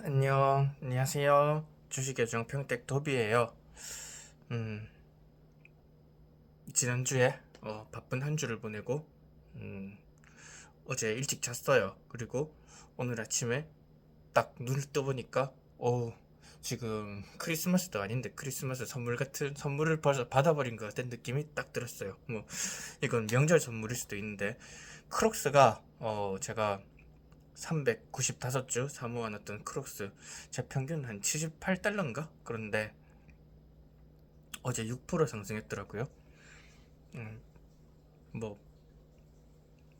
안녕하세요. 주식의 평택 도비예요. 음, 지난주에 바쁜 한 주를 보내고 어제 일찍 잤어요. 그리고 오늘 아침에 딱 눈을 떠보니까 지금 크리스마스도 아닌데 크리스마스 선물 같은 선물을 벌써 받아버린 것 같은 느낌이 딱 들었어요. 뭐 이건 명절 선물일 수도 있는데 크록스가 제가 395주 사모아놨던 크록스 제 평균 한 78달러인가? 그런데 어제 6% 상승했더라고요. 음, 뭐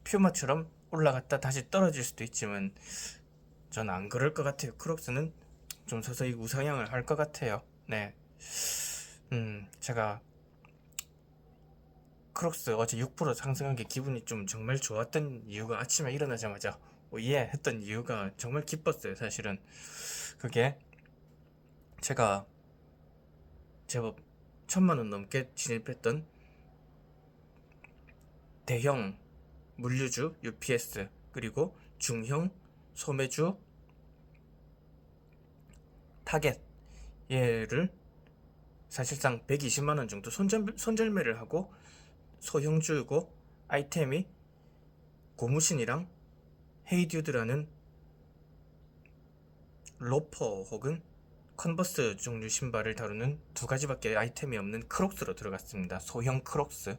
퓨마처럼 올라갔다 다시 떨어질 수도 있지만 전 안 그럴 것 같아요. 크록스는 좀 서서히 우상향을 할 것 같아요. 네. 제가 크록스 어제 6% 상승한 게 기분이 좀 정말 좋았던 이유가 아침에 일어나자마자 예 했던 이유가 정말 기뻤어요. 사실은 그게 제가 제법 1000만 원 넘게 진입했던 대형 물류주 UPS 그리고 중형 소매주 타겟 얘를 사실상 120만원 정도 손절매를 하고 소형주고 아이템이 고무신이랑 헤이듀드라는 로퍼 혹은 컨버스 종류 신발을 다루는 두 가지밖에 아이템이 없는 크록스로 들어갔습니다. 소형 크록스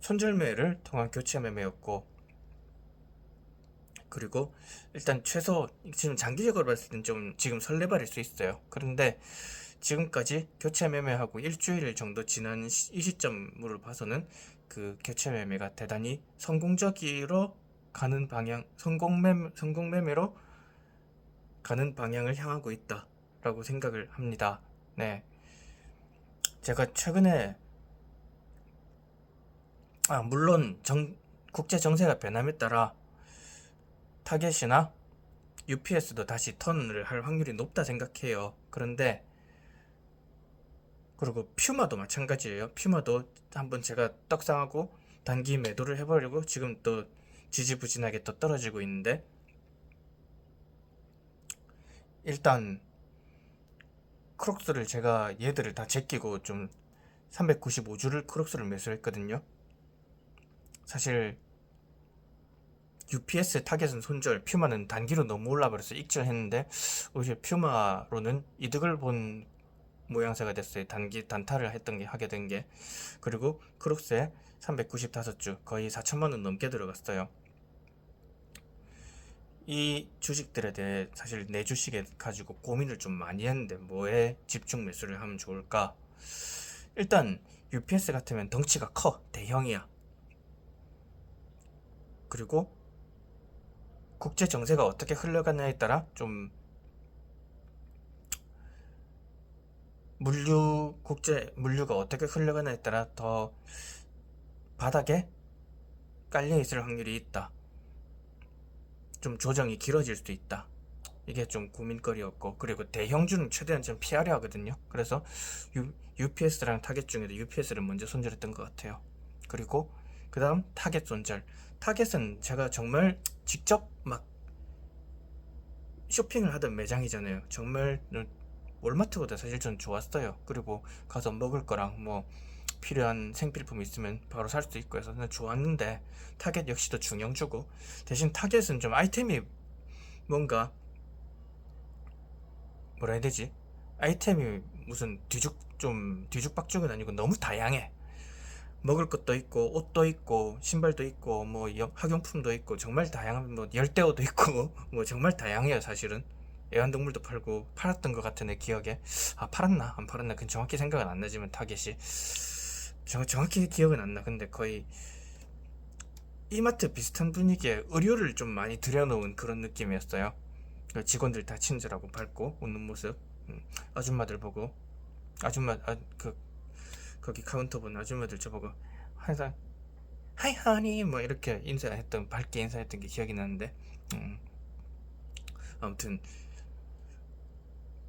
손절매를 통한 교체 매매였고, 그리고 일단 최소 지금 장기적으로 봤을 땐 좀 지금 설레발일 수 있어요. 그런데 지금까지 교체 매매하고 일주일 정도 지난 이 시점으로 봐서는 그 교체 매매가 대단히 성공적으로 가는 방향, 성공 매매로 가는 방향을 향하고 있다라고 생각을 합니다. 네, 제가 최근에 물론 국제 정세가 변함에 따라 타겟이나 UPS도 다시 턴을 할 확률이 높다 생각해요. 그런데 그리고 퓨마도 마찬가지예요. 퓨마도 한번 제가 떡상하고 단기 매도를 해버리고 지금 또 지지부진하게 또 떨어지고 있는데, 일단 크록스를 제가 얘들을 다 제끼고 좀 395주를 크록스를 매수했거든요. 사실 UPS 타겟은 손절, 퓨마는 단기로 너무 올라버려서 익절했는데 오히려 퓨마로는 이득을 본 모양새가 됐어요. 단타를 하게 된 게. 그리고 크록스에 395주 거의 4천만원 넘게 들어갔어요. 이 주식들에 대해 사실 내 주식에 가지고 고민을 좀 많이 했는데 뭐에 집중 매수를 하면 좋을까? 일단 UPS 같으면 덩치가 커, 대형이야. 그리고 국제 정세가 어떻게 흘러가냐에 따라 좀 국제 물류가 어떻게 흘러가냐에 따라 더 바닥에 깔려 있을 확률이 있다. 좀 조정이 길어질 수도 있다. 이게 좀 고민거리였고, 그리고 대형주는 최대한 좀 피하려 하거든요. 그래서 UPS랑 타겟 중에도 UPS를 먼저 손절했던 것 같아요. 그리고 그 다음 타겟 손절. 타겟은 제가 정말 직접 막 쇼핑을 하던 매장이잖아요. 정말 월마트보다 사실 전 좋았어요. 그리고 가서 먹을 거랑 뭐 필요한 생필품 있으면 바로 살 수도 있고 해서 좋았는데, 타겟 역시도 중형주고, 대신 타겟은 좀 아이템이 뭔가 뭐라 해야 되지? 아이템이 무슨 뒤죽박죽은 아니고 너무 다양해. 먹을 것도 있고 옷도 있고 신발도 있고 뭐 학용품도 있고 정말 다양한, 뭐 열대어도 있고 뭐 정말 다양해요. 사실은 애완동물도 팔았던 것 같은 내 기억에. 팔았나 안 팔았나 그건 정확히 생각은 안 나지만 타겟이 정확히 기억은 안 나. 근데 거의 이마트 비슷한 분위기에 의류를 좀 많이 들여놓은 그런 느낌이었어요. 직원들 다 친절하고 밝고 웃는 모습. 아줌마들 보고 거기 카운터 본 아줌마들 저보고 항상 하이 하니 뭐 이렇게 밝게 인사했던 게 기억이 나는데, 음, 아무튼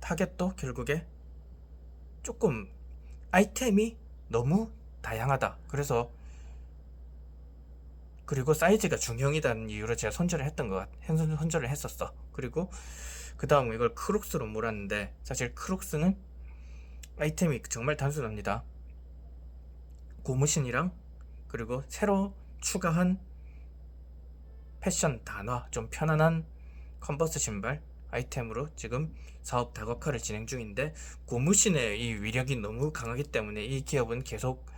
타겟도 결국에 조금 아이템이 너무 다양하다. 그래서 그리고 사이즈가 중형이라는 이유로 제가 손절을 했던 것 같아. 손절을 했었어. 그리고 그 다음 이걸 크록스로 몰았는데, 사실 크록스는 아이템이 정말 단순합니다. 고무신이랑 그리고 새로 추가한 패션 단화, 좀 편안한 컨버스 신발 아이템으로 지금 사업 다각화를 진행 중인데, 고무신의 이 위력이 너무 강하기 때문에 이 기업은 계속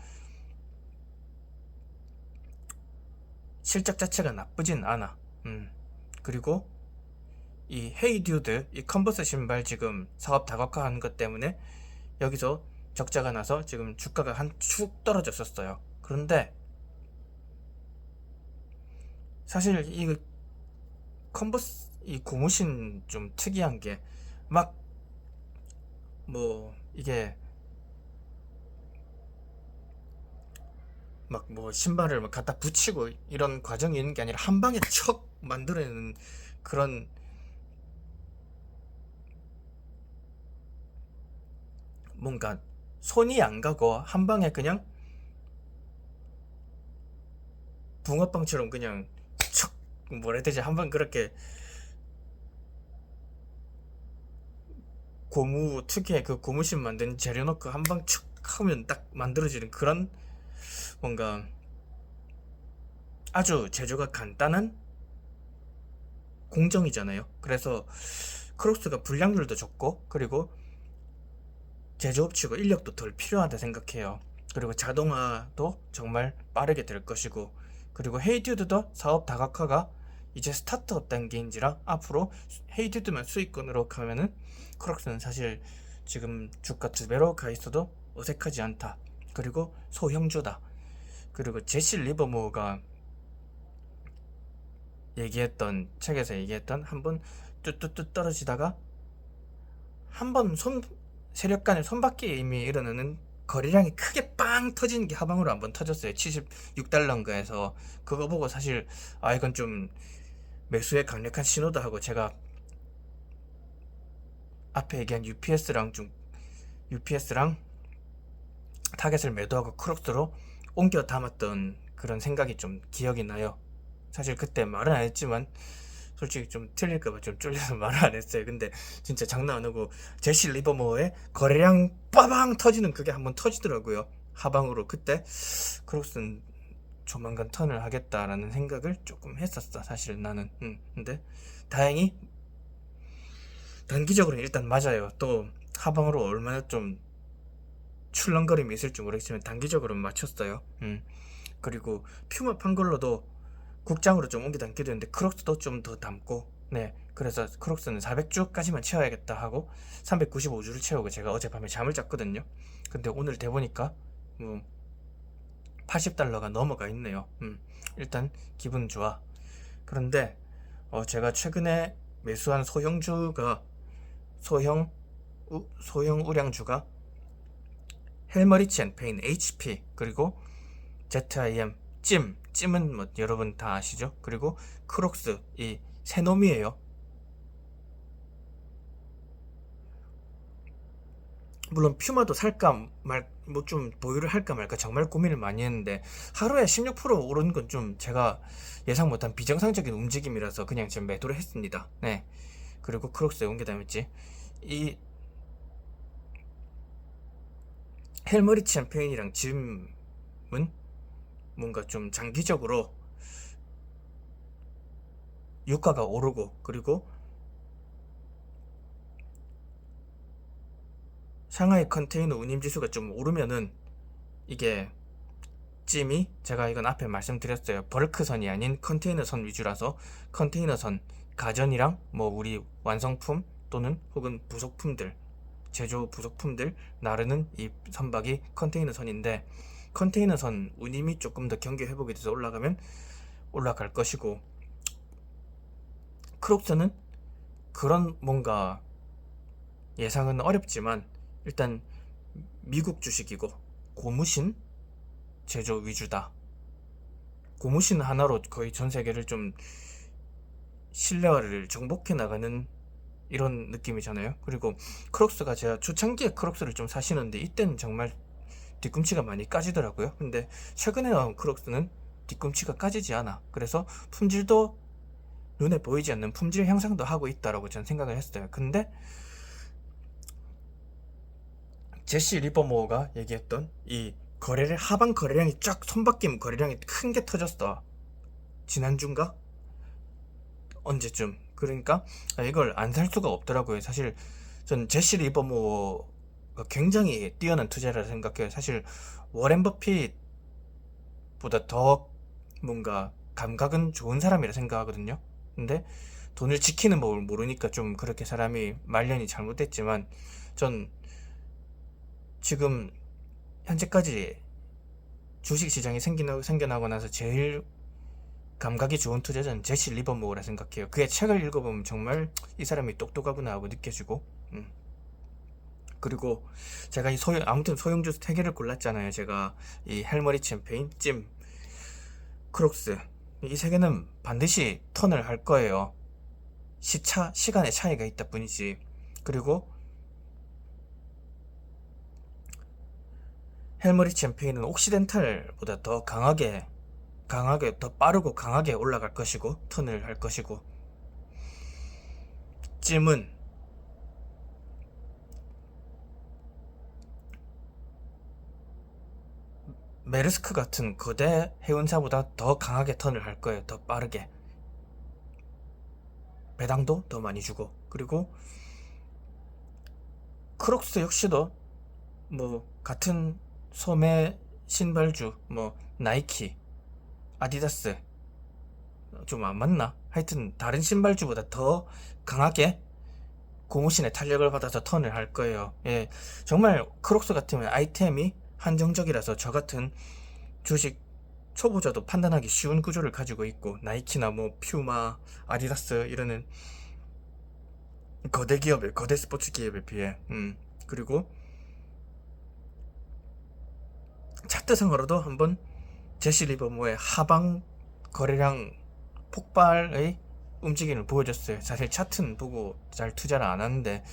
실적 자체가 나쁘진 않아. 그리고 이 헤이듀드, 이 컨버스 신발 지금 사업 다각화하는 것 때문에 여기서 적자가 나서 지금 주가가 한 축 떨어졌었어요. 그런데 사실 이 컨버스, 이 고무신 좀 특이한 게, 막 뭐 이게 막 뭐 신발을 막 갖다 붙이고 이런 과정이 있는 게 아니라 한 방에 척 만들어내는 그런, 뭔가 손이 안 가고 한 방에 그냥 붕어빵처럼 그냥 척, 뭐라 해야 되지, 한 방 그렇게 고무 특유의 그 고무신 만든 재료 넣고 한 방 척 하면 딱 만들어지는 그런, 뭔가 아주 제조가 간단한 공정이잖아요. 그래서 크록스가 불량률도 적고, 그리고 제조업치고 인력도 덜 필요하다 생각해요. 그리고 자동화도 정말 빠르게 될 것이고, 그리고 헤이듀드도 사업 다각화가 이제 스타트업 단계인지라 앞으로 헤이듀드만 수익권으로 가면은 크록스는 사실 지금 주가 2배로 가 있어도 어색하지 않다. 그리고 소형주다. 그리고 제시 리버모어가 얘기했던, 책에서 얘기했던, 한번 뚜뚜뚜 떨어지다가 한번 세력 간의 손바뀌에 이미 일어나는 거래량이 크게 빵 터지는 게 하방으로 한번 터졌어요. 76달러인가 해서. 그거 보고 사실 이건 좀 매수의 강력한 신호다 하고, 제가 앞에 얘기한 UPS랑 타겟을 매도하고 크록스로 옮겨 담았던 그런 생각이 좀 기억이 나요. 사실 그때 말은 안 했지만 솔직히 좀 틀릴까봐 좀 쫄려서 말을 안 했어요. 근데 진짜 장난 안 하고 제시 리버모어의 거래량 빠방 터지는 그게 한번 터지더라고요. 하방으로. 그때 크록스는 조만간 턴을 하겠다라는 생각을 조금 했었어. 사실 나는. 근데 다행히 단기적으로는 일단 맞아요. 또 하방으로 얼마나 좀 출렁거림이 있을지 모르겠지만 단기적으로는 맞췄어요. 그리고 퓨마 판글로도 국장으로 좀 옮겨 담기도 했는데 크록스도 좀 더 담고, 네, 그래서 크록스는 400주까지만 채워야겠다 하고 395주를 채우고 제가 어젯밤에 잠을 잤거든요. 근데 오늘 돼보니까 80달러가 넘어가 있네요. 일단 기분 좋아. 그런데 제가 최근에 매수한 소형 우량주가 헬머리치 앤 페인, HP, 그리고 ZIM, 찜은 뭐 여러분 다 아시죠? 그리고 크록스, 이 세 놈이에요. 물론 퓨마도 살까 뭐 좀 보유를 할까 말까 정말 고민을 많이 했는데, 하루에 16% 오른 건 좀 제가 예상 못한 비정상적인 움직임이라서 그냥 지금 매도를 했습니다. 네. 그리고 크록스에 옮겨다녔지. 이 헬머리치 앤 페인이랑 짐은 뭔가 좀 장기적으로 유가가 오르고, 그리고 상하이 컨테이너 운임지수가 좀 오르면은, 이게 찜이, 제가 이건 앞에 말씀드렸어요. 벌크선이 아닌 컨테이너선 위주라서, 컨테이너선 가전이랑 뭐 우리 완성품 또는 혹은 부속품들, 제조 부속품들 나르는 이 선박이 컨테이너선인데, 컨테이너선 운임이 조금 더 경기 회복이 돼서 올라가면 올라갈 것이고, 크록스는 그런 뭔가 예상은 어렵지만 일단 미국 주식이고 고무신 제조 위주다. 고무신 하나로 거의 전 세계를 좀 신뢰를 정복해 나가는 이런 느낌이잖아요. 그리고 크록스가, 제가 초창기에 크록스를 좀 사시는데 이때는 정말 뒤꿈치가 많이 까지더라고요. 근데 최근에 나온 크록스는 뒤꿈치가 까지지 않아. 그래서 품질도 눈에 보이지 않는 품질 향상도 하고 있다라고 저는 생각을 했어요. 근데 제시 리버모어가 얘기했던 이 거래를 하방 거래량이 쫙 손바뀜 거래량이 큰 게 터졌어. 지난주인가? 언제쯤? 그러니까 이걸 안 살 수가 없더라고요. 사실 전 제시 리버모어가 굉장히 뛰어난 투자라 생각해요. 사실 워렌 버핏보다 더 뭔가 감각은 좋은 사람이라 생각하거든요. 근데 돈을 지키는 법을 모르니까 좀 그렇게 사람이 말년이 잘못됐지만, 전 지금 현재까지 주식시장이 생겨나고 나서 제일 감각이 좋은 투자자는 제시 리버모어라 생각해요. 그의 책을 읽어보면 정말 이 사람이 똑똑하구나 하고 느껴지고. 그리고 제가 아무튼 소형주 3개를 골랐잖아요. 제가 이 헬머리 챔페인, 찜, 크록스, 이 3개는 반드시 턴을 할 거예요. 시간의 차이가 있다 뿐이지. 그리고 헬머리 챔페인은 옥시덴탈보다 더 강하게 더 빠르고 강하게 올라갈 것이고 턴을 할 것이고, 찜은 메르스크 같은 거대 해운사보다 더 강하게 턴을 할 거예요. 더 빠르게. 배당도 더 많이 주고. 그리고 크록스 역시도 뭐 같은 소매 신발주, 뭐 나이키, 아디다스, 좀 안 맞나? 하여튼 다른 신발주보다 더 강하게 고무신의 탄력을 받아서 턴을 할 거예요. 예, 정말 크록스 같으면 아이템이 한정적이라서 저 같은 주식 초보자도 판단하기 쉬운 구조를 가지고 있고, 나이키나 뭐 퓨마, 아디다스 이러는 거대 스포츠 기업에 비해. 그리고 차트상으로도 한번 제시 리버모어의 하방 거래량 폭발의 움직임을 보여줬어요. 사실 차트는 보고 잘 투자를 안 하는데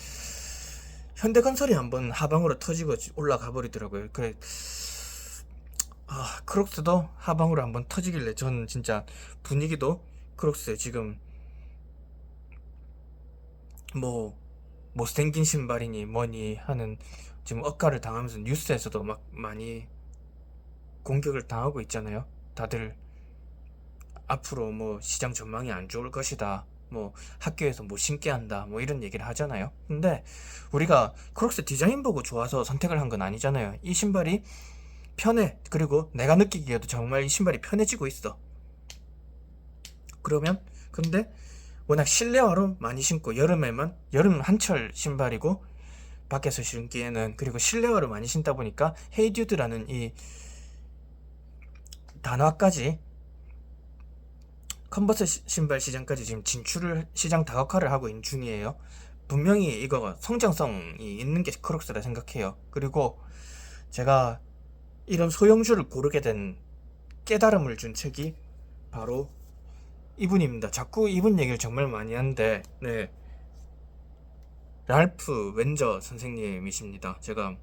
현대건설이 한번 하방으로 터지고 올라가 버리더라고요. 그래, 크록스도 하방으로 한번 터지길래 저는 진짜 분위기도 크록스 지금 뭐 못생긴 신발이니 뭐니 하는 지금 억가를 당하면서 뉴스에서도 막 많이 공격을 당하고 있잖아요. 다들 앞으로 뭐 시장 전망이 안 좋을 것이다, 뭐 학교에서 못 신게 한다, 뭐 이런 얘기를 하잖아요. 근데 우리가 크록스 디자인 보고 좋아서 선택을 한 건 아니잖아요. 이 신발이 편해. 그리고 내가 느끼기에도 정말 이 신발이 편해지고 있어. 그러면 근데 워낙 실내화로 많이 신고, 여름 한철 신발이고 밖에서 신기에는, 그리고 실내화로 많이 신다 보니까 헤이듀드라는 이 단화까지, 컨버스 신발 시장까지 지금 시장 다각화를 하고 있는 중이에요. 분명히 이거 성장성이 있는 게 크록스라 생각해요. 그리고 제가 이런 소형주를 고르게 된 깨달음을 준 책이 바로 이분입니다. 자꾸 이분 얘기를 정말 많이 하는데, 네, 랄프 웬저 선생님이십니다. 제가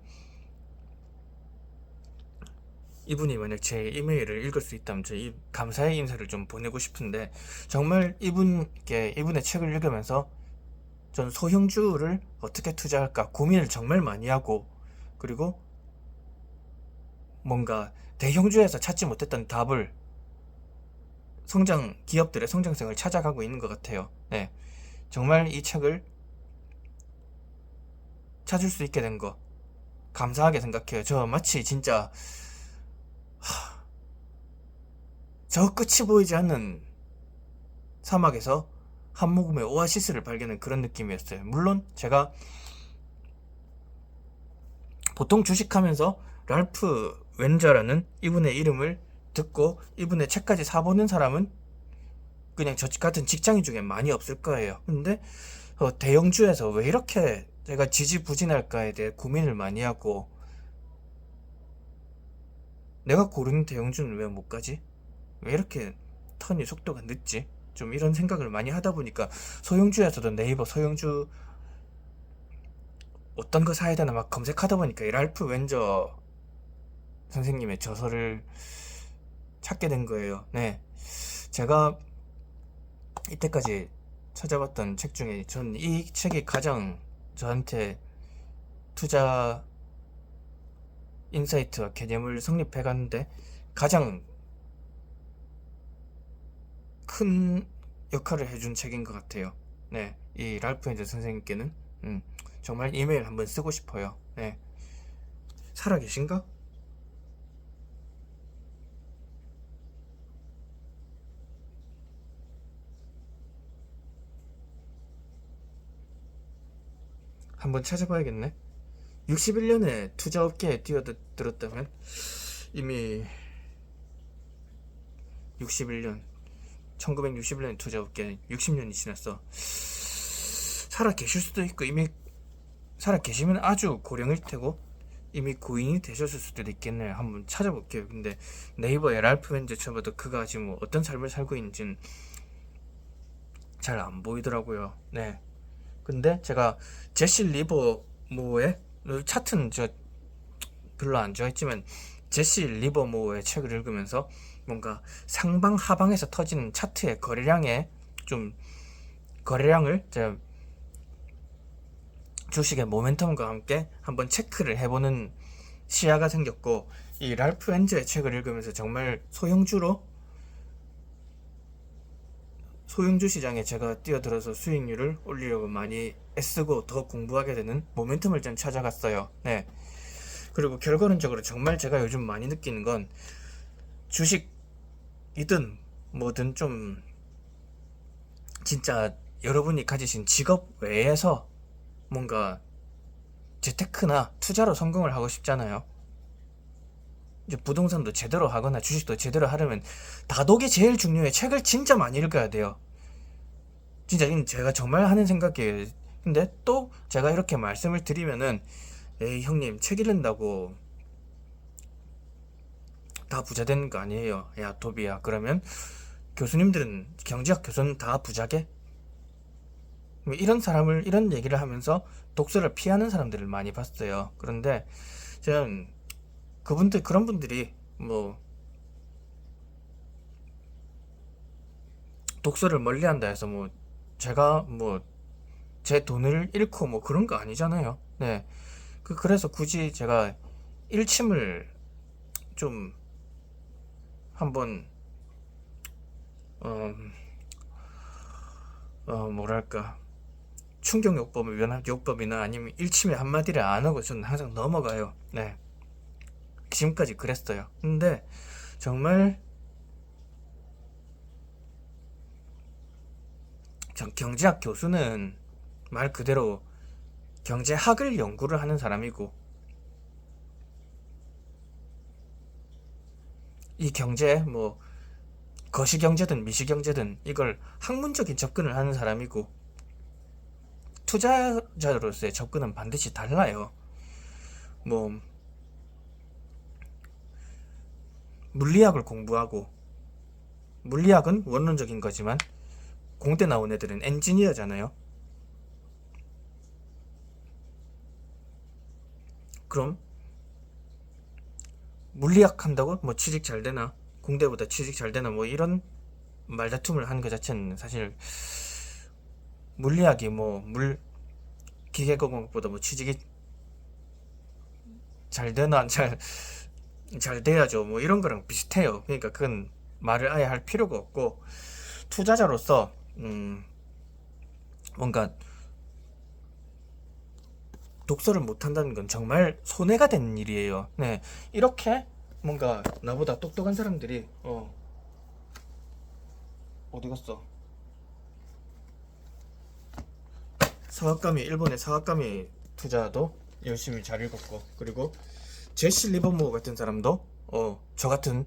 이분이 만약 제 이메일을 읽을 수 있다면 제 감사의 인사를 좀 보내고 싶은데, 정말 이분의 책을 읽으면서 전 소형주를 어떻게 투자할까 고민을 정말 많이 하고, 그리고 뭔가 대형주에서 찾지 못했던 답을 기업들의 성장성을 찾아가고 있는 것 같아요. 네, 정말 이 책을 찾을 수 있게 된 거 감사하게 생각해요. 저 마치 진짜 저 끝이 보이지 않는 사막에서 한 모금의 오아시스를 발견한 그런 느낌이었어요. 물론 제가 보통 주식하면서 랄프 웬저라는 이분의 이름을 듣고 이분의 책까지 사보는 사람은 그냥 저 같은 직장인 중에 많이 없을 거예요. 근데 대형주에서 왜 이렇게 제가 지지부진할까에 대해 고민을 많이 하고, 내가 고르는 대형주는 왜 못 가지? 왜 이렇게 턴이 속도가 늦지? 좀 이런 생각을 많이 하다 보니까 소형주에서도 네이버 소형주 어떤 거 사야 되나 막 검색하다 보니까 이 랄프 웬저 선생님의 저서를 찾게 된 거예요. 네. 제가 이때까지 찾아봤던 책 중에 전 이 책이 가장 저한테 투자 인사이트와 개념을 성립해 갔는데 가장 큰 역할을 해준 책인 것 같아요. 네, 이 랄프 엔저 선생님께는 정말 이메일 한번 쓰고 싶어요. 네, 살아계신가? 한번 찾아봐야겠네. 61년에 투자업계에 뛰어들었다면 이미 61년 1961년 투자업계는 60년이 지났어. 살아 계실 수도 있고 이미 살아 계시면 아주 고령일 테고 이미 고인이 되셨을 수도 있겠네요. 한번 찾아볼게요. 근데 네이버에 랄프 벤저 쳐봐도 그가 지금 뭐 어떤 삶을 살고 있는지는 잘 안 보이더라고요. 네. 근데 제가 제시 리버모어의 차트는 저 별로 안 좋아했지만 제시 리버모어의 책을 읽으면서 뭔가 상방 하방에서 터지는 차트의 거래량을 제가 주식의 모멘텀과 함께 한번 체크를 해보는 시야가 생겼고, 이 랄프 엔저의 책을 읽으면서 정말 소형주 시장에 제가 뛰어들어서 수익률을 올리려고 많이 애쓰고 더 공부하게 되는 모멘텀을 좀 찾아갔어요. 네. 그리고 결과론적으로 정말 제가 요즘 많이 느끼는 건 주식이든 뭐든 좀 진짜 여러분이 가지신 직업 외에서 뭔가 재테크나 투자로 성공을 하고 싶잖아요. 이제 부동산도 제대로 하거나 주식도 제대로 하려면 다독이 제일 중요해. 책을 진짜 많이 읽어야 돼요. 진짜 이건 제가 정말 하는 생각이에요. 근데 또 제가 이렇게 말씀을 드리면은 에이 형님 책 읽는다고 다 부자 되는 거 아니에요. 야 도비야, 그러면 교수님들은 경제학 교수는 다 부자게? 이런 얘기를 하면서 독서를 피하는 사람들을 많이 봤어요. 그런데 저는 그런 분들이 뭐 독서를 멀리한다 해서 뭐 제가 뭐 제 돈을 잃고 뭐 그런 거 아니잖아요. 네. 그래서 굳이 제가 일침을 좀 한번 어, 뭐랄까 충격요법이나 아니면 일침에 한마디를 안 하고 저는 항상 넘어가요. 네. 지금까지 그랬어요. 근데 정말 경제학 교수는 말 그대로 경제학을 연구를 하는 사람이고, 이 경제 뭐 거시경제든 미시경제든 이걸 학문적인 접근을 하는 사람이고, 투자자로서의 접근은 반드시 달라요. 뭐 물리학을 공부하고, 물리학은 원론적인 거지만 공대 나온 애들은 엔지니어잖아요. 그럼 물리학 한다고 뭐 취직 잘 되나, 공대보다 취직 잘 되나, 뭐 이런 말다툼을 하는 것 자체는 사실 물리학이 뭐 기계공학보다 뭐 취직이 잘 되나 잘 돼야죠 뭐 이런 거랑 비슷해요. 그러니까 그건 말을 아예 할 필요가 없고, 투자자로서 뭔가 독서를 못한다는 건 정말 손해가 되는 일이에요. 네, 이렇게 뭔가 나보다 똑똑한 사람들이 어디 갔어? 일본의 사와카미 투자도 열심히 잘 읽었고, 그리고 제시 리버모어 같은 사람도 저 같은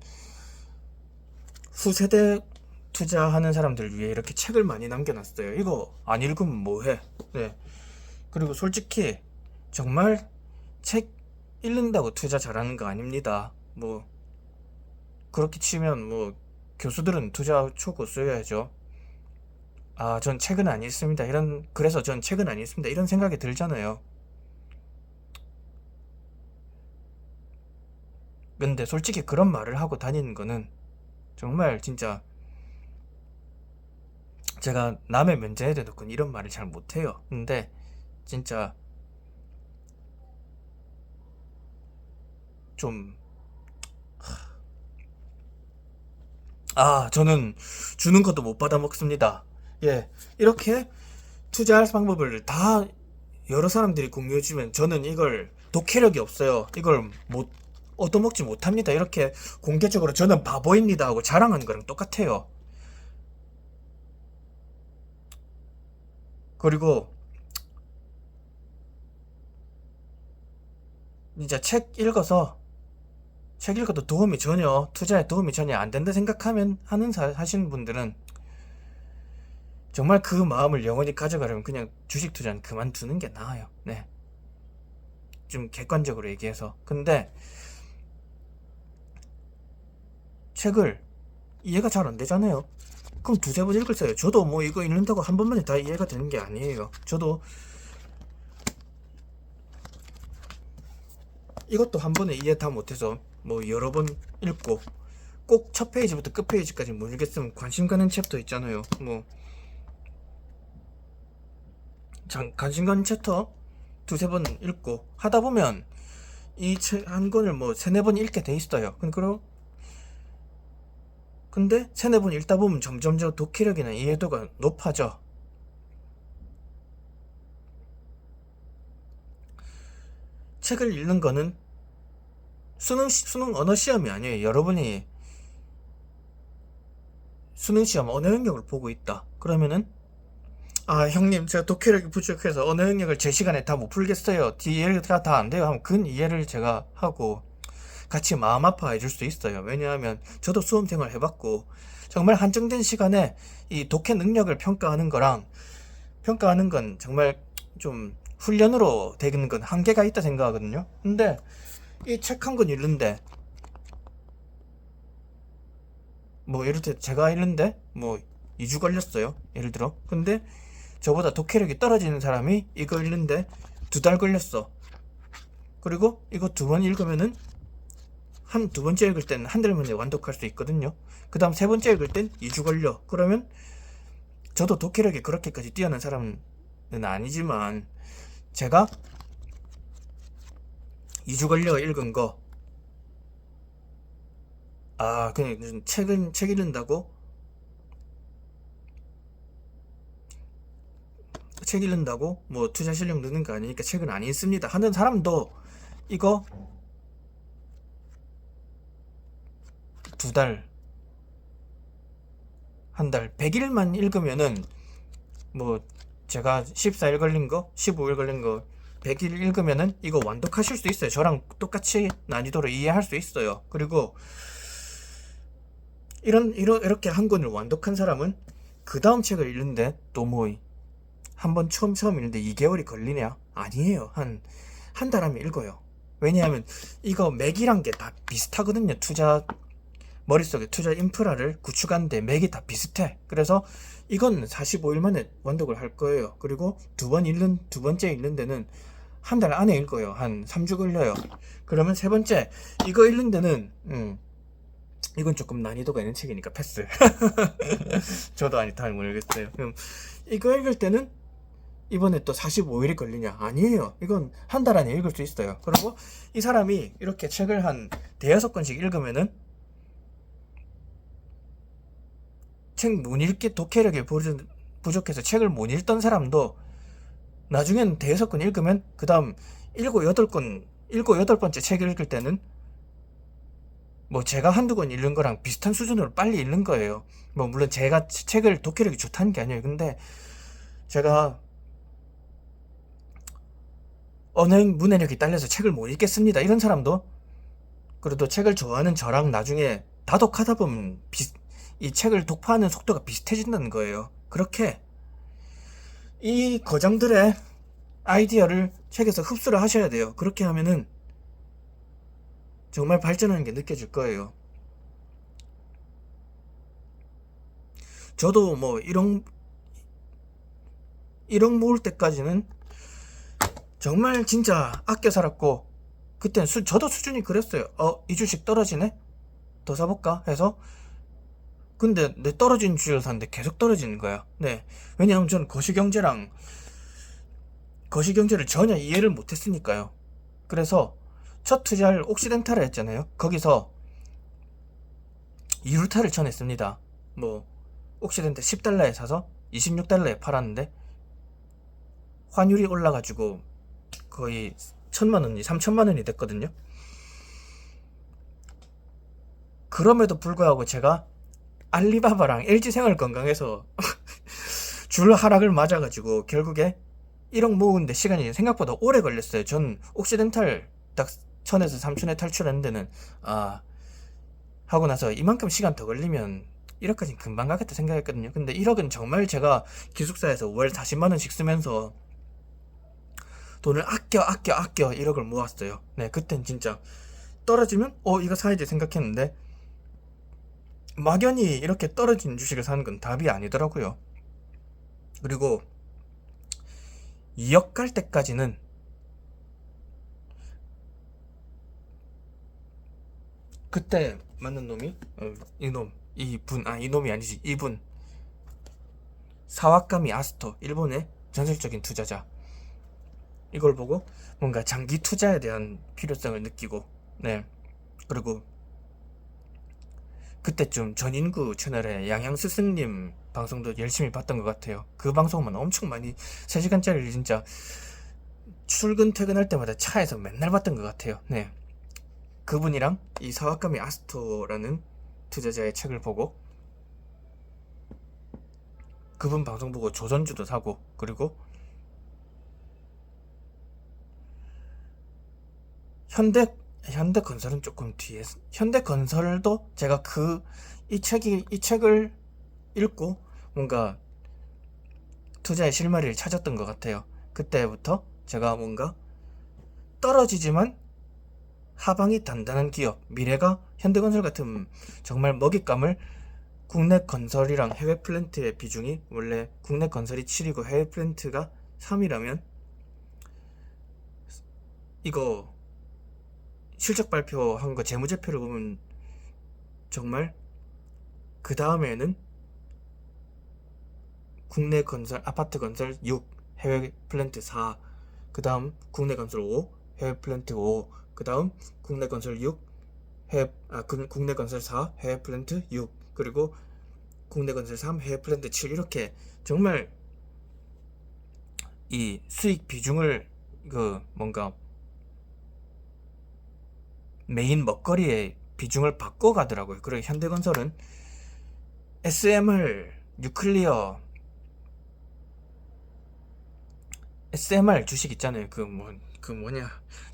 후세대 투자하는 사람들 위해 이렇게 책을 많이 남겨놨어요. 이거 안 읽으면 뭐해? 네. 그리고 솔직히 정말 책 읽는다고 투자 잘하는 거 아닙니다. 뭐 그렇게 치면 뭐 교수들은 투자 초고 써야죠. 아, 전 책은 안 읽습니다. 그래서 전 책은 안 읽습니다. 이런 생각이 들잖아요. 근데 솔직히 그런 말을 하고 다니는 거는 정말 진짜 제가 남의 면제에 대놓고 이런 말을 잘 못해요. 근데 진짜 좀 저는 주는 것도 못 받아 먹습니다. 예, 이렇게 투자할 방법을 다 여러 사람들이 공유해주면 저는 이걸 독해력이 없어요. 이걸 못 얻어먹지 못합니다. 이렇게 공개적으로 저는 바보입니다 하고 자랑하는 거랑 똑같아요. 그리고 진짜 책 읽어도 투자에 도움이 전혀 안 된다 생각하면 하시는 분들은 정말 그 마음을 영원히 가져가려면 그냥 주식 투자는 그만두는 게 나아요. 네. 좀 객관적으로 얘기해서. 근데 책을 이해가 잘 안 되잖아요. 그럼 두세 번 읽을어요. 저도 뭐 이거 읽는다고 한 번만에 다 이해가 되는 게 아니에요. 저도 이것도 한 번에 이해 다 못해서 뭐 여러 번 읽고 꼭 첫 페이지부터 끝 페이지까지 못 읽겠으면 관심 가는 챕터 있잖아요. 뭐 관심 가는 챕터 두세 번 읽고 하다 보면 이 책 한 권을 뭐 세네 번 읽게 돼 있어요. 근데 세네 번 읽다 보면 점점 독해력이나 이해도가 높아져. 책을 읽는 거는 수능 언어 시험이 아니에요. 여러분이 수능 시험 언어 영역을 보고 있다. 그러면은 형님 제가 독해력이 부족해서 언어 영역을 제 시간에 다 못 풀겠어요. 이해가 다 안 돼요. 하면 그 이해를 제가 하고 같이 마음 아파 해줄 수 있어요. 왜냐하면 저도 수험생활 해봤고 정말 한정된 시간에 이 독해 능력을 평가하는 건 정말 좀 훈련으로 되는 건 한계가 있다 생각하거든요. 근데 이 책 한 권 읽는데 뭐 예를 들어 제가 읽는데 뭐 2주 걸렸어요. 예를 들어. 근데 저보다 독해력이 떨어지는 사람이 이거 읽는데 2달 걸렸어. 그리고 이거 2번 읽으면은 두 번째 읽을 때는 한 달 만에 완독할 수 있거든요. 그 다음 세 번째 읽을 땐 2주 걸려. 그러면 저도 독해력이 그렇게까지 뛰어난 사람은 아니지만 제가 2주 걸려 읽은 거 그냥 책 읽는다고 뭐 투자 실력 느는 거 아니니까 책은 안 읽습니다 하는 사람도 이거 2달 한 달 100일만 읽으면은 뭐 제가 14일 걸린 거 15일 걸린 거 100일 읽으면은 이거 완독하실 수 있어요. 저랑 똑같이 난이도로 이해할 수 있어요. 그리고 이렇게 한 권을 완독한 사람은 그 다음 책을 읽는데 또 뭐 한 번 처음 읽는데 2개월이 걸리냐? 아니에요. 한 달 하면 읽어요. 왜냐하면 이거 맥이란 게 다 비슷하거든요. 머릿속에 투자 인프라를 구축하는데 맥이 다 비슷해. 그래서 이건 45일 만에 완독을 할 거예요. 그리고 두 번째 읽는 데는 한 달 안에 읽어요. 한 3주 걸려요. 그러면 세 번째 이거 읽는 데는 이건 조금 난이도가 있는 책이니까 패스. 저도 잘 모르겠어요. 그럼 이거 읽을 때는 이번에 또 45일이 걸리냐? 아니에요. 이건 한 달 안에 읽을 수 있어요. 그리고 이 사람이 이렇게 책을 한 대여섯 권씩 읽으면은 책 못 읽기 독해력이 부족해서 책을 못 읽던 사람도 나중엔 대여섯 권 읽으면 그 다음 7, 8번째 책 읽을 때는 뭐 제가 한두 권 읽는 거랑 비슷한 수준으로 빨리 읽는 거예요. 뭐 물론 제가 책을 독해력이 좋다는 게 아니에요. 근데 제가 언행 문해력이 딸려서 책을 못 읽겠습니다. 이런 사람도 그래도 책을 좋아하는 저랑 나중에 다독하다 보면 이 책을 독파하는 속도가 비슷해진다는 거예요. 그렇게 이 거장들의 아이디어를 책에서 흡수를 하셔야 돼요. 그렇게 하면은 정말 발전하는 게 느껴질 거예요. 저도 뭐 1억 모을 때까지는 정말 진짜 아껴 살았고 그땐 저도 수준이 그랬어요. 이 주식 떨어지네? 더 사볼까? 해서 근데 내 떨어진 주식을 샀는데 계속 떨어지는 거야. 네. 왜냐하면 저는 거시경제를 전혀 이해를 못했으니까요. 그래서 첫 투자를 옥시덴탈을 했잖아요. 거기서 2루타를 쳐냈습니다. 뭐 옥시덴탈 10달러에 사서 26달러에 팔았는데 환율이 올라가지고 거의 1000만원이 3000만원이 됐거든요. 그럼에도 불구하고 제가 알리바바랑 LG생활건강에서 줄 하락을 맞아가지고 결국에 1억 모으는데 시간이 생각보다 오래 걸렸어요. 전 옥시덴탈 딱 1000에서 3000에 탈출하는 데는 하고 나서 이만큼 시간 더 걸리면 1억까지는 금방 가겠다 생각했거든요. 근데 1억은 정말 제가 기숙사에서 월 40만원씩 쓰면서 돈을 아껴 1억을 모았어요. 네, 그땐 진짜 떨어지면 이거 사야지 생각했는데 막연히 이렇게 떨어진 주식을 사는 건 답이 아니더라고요. 그리고 2억 갈 때까지는 그때 맞는 놈이 이놈이 아니지, 이분 사와카미 아스토, 일본의 전설적인 투자자. 이걸 보고 뭔가 장기 투자에 대한 필요성을 느끼고, 네, 그리고 그때쯤 전인구 채널에 양양스승님 방송도 열심히 봤던 것 같아요. 그 방송만 엄청 많이 3시간짜리를 진짜 출근 퇴근할 때마다 차에서 맨날 봤던 것 같아요. 네, 그분이랑 이 사와카미 아스토라는 투자자의 책을 보고 그분 방송 보고 조선주도 사고, 그리고 현대건설은 조금 뒤에, 현대건설도 제가 이 책을 읽고 뭔가 투자의 실마리를 찾았던 것 같아요. 그때부터 제가 뭔가 떨어지지만 하방이 단단한 기업, 미래가 현대건설 같은 정말 먹잇감을, 국내 건설이랑 해외 플랜트의 비중이 원래 국내 건설이 7이고 해외 플랜트가 3이라면 이거 실적 발표한 거 재무제표를 보면 정말 그 다음에는 국내 건설, 아파트 건설 6, 해외 플랜트 4, 그 다음 국내 건설 5, 해외 플랜트 5, 그 다음 국내 건설 6, 국내 건설 4, 해외 플랜트 6, 그리고 국내 건설 3, 해외 플랜트 7, 이렇게 정말 이 수익 비중을 뭔가 메인 먹거리의 비중을 바꿔가더라고요. 그리고 현대건설은 SMR 주식 있잖아요.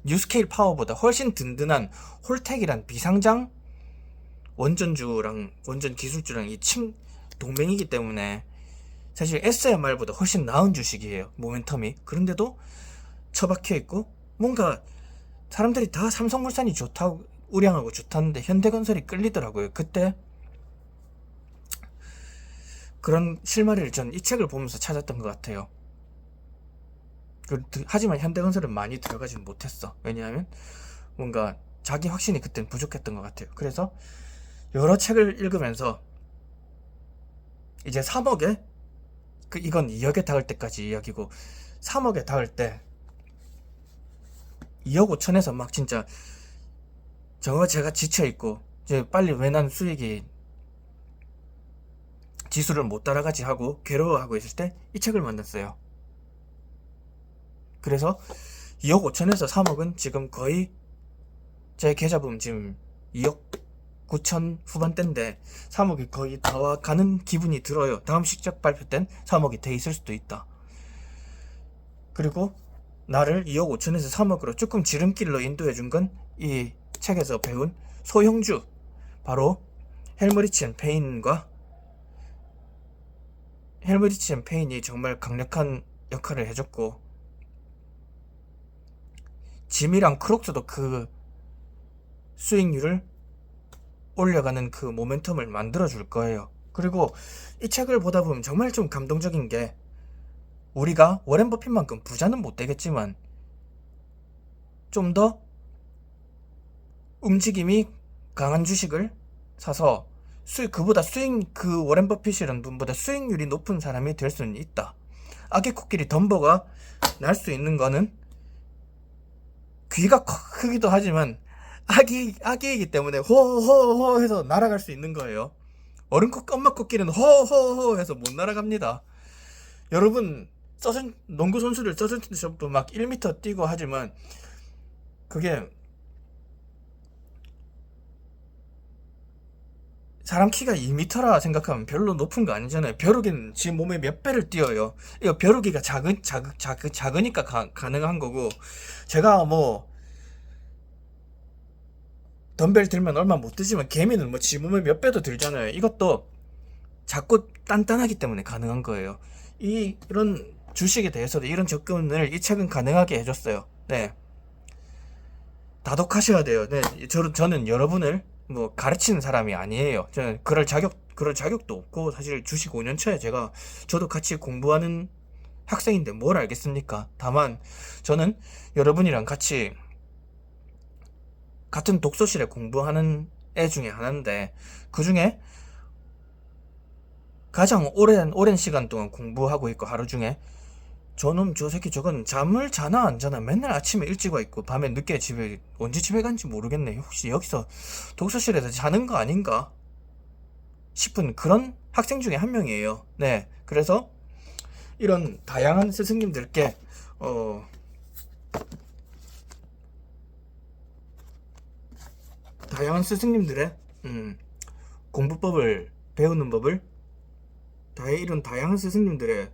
뉴스케일 파워보다 훨씬 든든한 홀텍이란 비상장 원전주랑 원전 기술주랑 동맹이기 때문에 사실 SMR보다 훨씬 나은 주식이에요. 모멘텀이. 그런데도 처박혀 있고 뭔가 사람들이 다 삼성물산이 좋다고, 우량하고 좋다는데 현대건설이 끌리더라고요. 그때 그런 실마리를 전 이 책을 보면서 찾았던 것 같아요. 하지만 현대건설은 많이 들어가진 못했어. 왜냐하면 뭔가 자기 확신이 그땐 부족했던 것 같아요. 그래서 여러 책을 읽으면서 이제 3억에 이건 2억에 닿을 때까지 이야기고, 3억에 닿을 때 2억 5천에서 막 진짜 제가 지쳐있고 이제 빨리 왜 난 수익이 지수를 못 따라가지 하고 괴로워하고 있을 때 이 책을 만났어요. 그래서 2억 5천에서 3억은 지금 거의 제 계좌 보면 지금 2억 9천 후반대인데 3억이 거의 다 와가는 기분이 들어요. 다음 실적 발표 땐 3억이 돼 있을 수도 있다. 그리고 나를 2억 5천에서 3억으로 조금 지름길로 인도해 준 건 이 책에서 배운 소형주, 바로 헬머리치 앤 페인이 정말 강력한 역할을 해줬고, 짐이랑 크록스도 그 수익률을 올려가는 그 모멘텀을 만들어 줄 거예요. 그리고 이 책을 보다 보면 정말 좀 감동적인 게, 우리가 워렌 버핏만큼 부자는 못 되겠지만 좀 더 움직임이 강한 주식을 사서 그보다 워렌 버핏이라는 분보다 수익률이 높은 사람이 될 수는 있다. 아기 코끼리 덤버가 날 수 있는 거는 귀가 크기도 하지만 아기이기 때문에 호호호 해서 날아갈 수 있는 거예요. 엄마 코끼리는 호호호 해서 못 날아갑니다. 여러분 농구 선수들 서전티셔도 막 1m 뛰고 하지만 그게 사람 키가 2m라 생각하면 별로 높은 거 아니잖아요. 벼룩이는 지 몸의 몇 배를 뛰어요. 이거 벼룩이가 작으니까 가능한 거고, 제가 뭐 덤벨 들면 얼마 못 들지만 개미는 뭐 지 몸의 몇 배도 들잖아요. 이것도 작고 단단하기 때문에 가능한 거예요. 이런 주식에 대해서도 이런 접근을 이 책은 가능하게 해줬어요. 네. 다독하셔야 돼요. 네. 저는 여러분을 뭐 가르치는 사람이 아니에요. 저는 그럴 자격도 없고, 사실 주식 5년차에 저도 같이 공부하는 학생인데 뭘 알겠습니까? 다만 저는 여러분이랑 같이 같은 독서실에 공부하는 애 중에 하나인데, 그 중에 가장 오랜 시간 동안 공부하고 있고, 하루 중에 저놈 저 새끼 저건 잠을 자나 안 자나 맨날 아침에 일찍 와 있고 밤에 늦게 언제 집에 간지 모르겠네. 혹시 여기서 독서실에서 자는 거 아닌가 싶은 그런 학생 중에 한 명이에요. 네, 그래서 이런 다양한 스승님들께 다양한 스승님들의 공부법을 배우는 법을 이런 다양한 스승님들의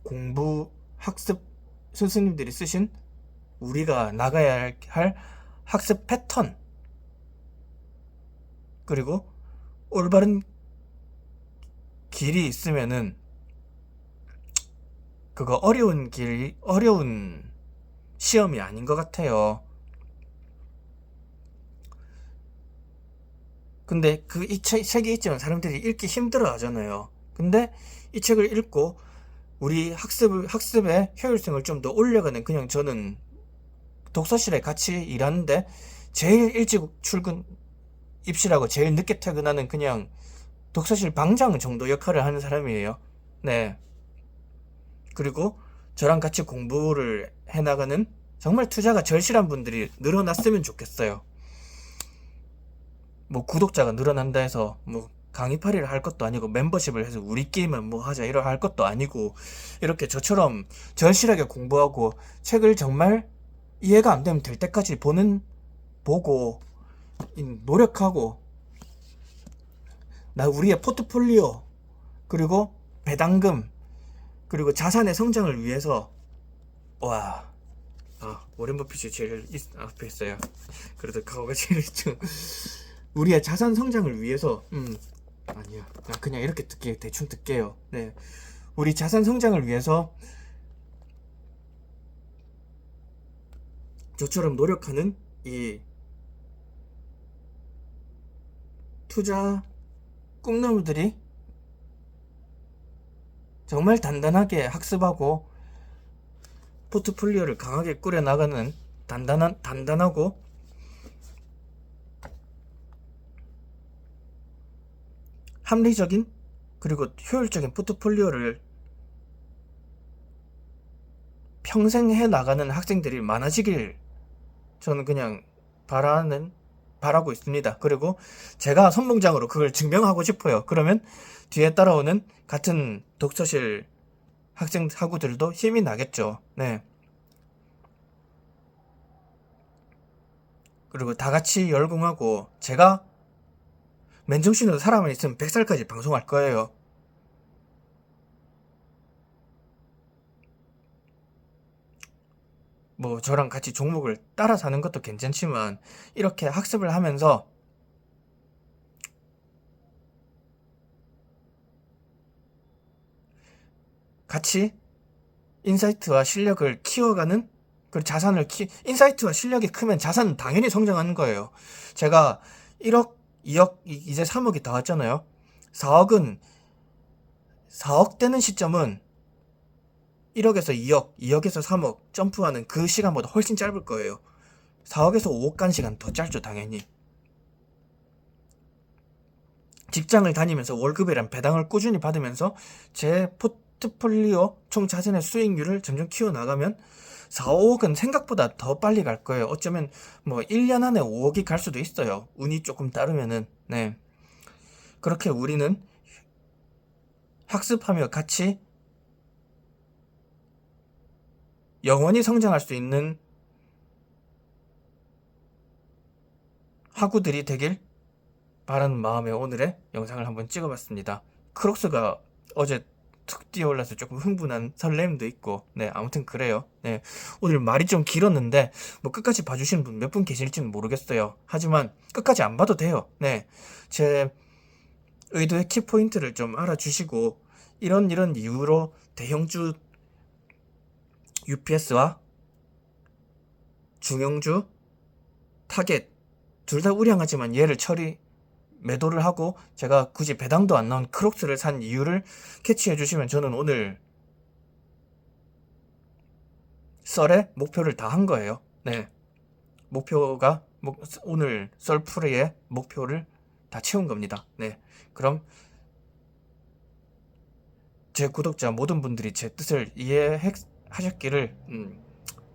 공부 학습 스승님들이 쓰신 우리가 나가야 할 학습 패턴, 그리고 올바른 길이 있으면은 그거 어려운 시험이 아닌 것 같아요. 근데 이 책이 있지만 사람들이 읽기 힘들어 하잖아요. 근데 이 책을 읽고 우리 학습의 효율성을 좀 더 올려가는, 그냥 저는 독서실에 같이 일하는데 제일 일찍 입실하고 제일 늦게 퇴근하는 그냥 독서실 방장 정도 역할을 하는 사람이에요. 네. 그리고 저랑 같이 공부를 해나가는 정말 투자가 절실한 분들이 늘어났으면 좋겠어요. 뭐 구독자가 늘어난다 해서 뭐 강의파리를 할 것도 아니고, 멤버십을 해서 우리끼리만 뭐 하자 할 것도 아니고, 이렇게 저처럼 절실하게 공부하고 책을 정말 이해가 안 되면 될 때까지 보고 노력하고, 우리의 포트폴리오, 그리고 배당금, 그리고 자산의 성장을 위해서 워렌 버핏이 제일 앞에 있어요. 그래도 그거가 제일 좀 우리의 자산 성장을 위해서 아니야, 그냥 이렇게 대충 듣게요. 네, 우리 자산 성장을 위해서 저처럼 노력하는 이 투자 꿈나무들이 정말 단단하게 학습하고 포트폴리오를 강하게 꾸려나가는 단단하고 합리적인 그리고 효율적인 포트폴리오를 평생 해나가는 학생들이 많아지길 저는 그냥 바라고 있습니다. 그리고 제가 선봉장으로 그걸 증명하고 싶어요. 그러면 뒤에 따라오는 같은 독서실 학우들도 힘이 나겠죠. 네. 그리고 다 같이 열공하고, 제가 맨정신으로 살아만 있으면 100살까지 방송할 거예요. 뭐 저랑 같이 종목을 따라 사는 것도 괜찮지만, 이렇게 학습을 하면서 같이 인사이트와 실력을 키워가는, 그 인사이트와 실력이 크면 자산은 당연히 성장하는 거예요. 제가 1억, 2억, 이제 3억이 다 왔잖아요. 4억 되는 시점은 1억에서 2억, 2억에서 3억 점프하는 그 시간보다 훨씬 짧을 거예요. 4억에서 5억 간 시간 더 짧죠, 당연히. 직장을 다니면서 월급이란 배당을 꾸준히 받으면서 제 포트폴리오 총 자산의 수익률을 점점 키워나가면 4, 5억은 생각보다 더 빨리 갈 거예요. 어쩌면 뭐 1년 안에 5억이 갈 수도 있어요. 운이 조금 따르면은. 네. 그렇게 우리는 학습하며 같이 영원히 성장할 수 있는 학우들이 되길 바라는 마음에 오늘의 영상을 한번 찍어봤습니다. 크록스가 어제 툭 뛰어올라서 조금 흥분한 설렘도 있고, 네, 아무튼 그래요. 네, 오늘 말이 좀 길었는데, 뭐 끝까지 봐주시는 분 몇 분 계실지는 모르겠어요. 하지만 끝까지 안 봐도 돼요. 네, 제 의도의 키포인트를 좀 알아주시고, 이런 이유로 대형주 UPS와 중형주 타겟 둘 다 우량하지만 얘를 매도를 하고 제가 굳이 배당도 안 나온 크록스를 산 이유를 캐치해 주시면 저는 오늘 썰의 목표를 다 한 거예요. 네. 목표가 오늘 썰풀이의 목표를 다 채운 겁니다. 네. 그럼 제 구독자 모든 분들이 제 뜻을 이해하셨기를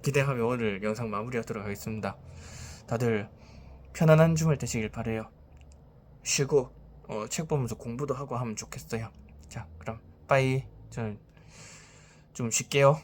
기대하며 오늘 영상 마무리하도록 하겠습니다. 다들 편안한 주말 되시길 바래요. 쉬고 책 보면서 공부도 하고 하면 좋겠어요. 자, 그럼 빠이. 저는 좀 쉴게요.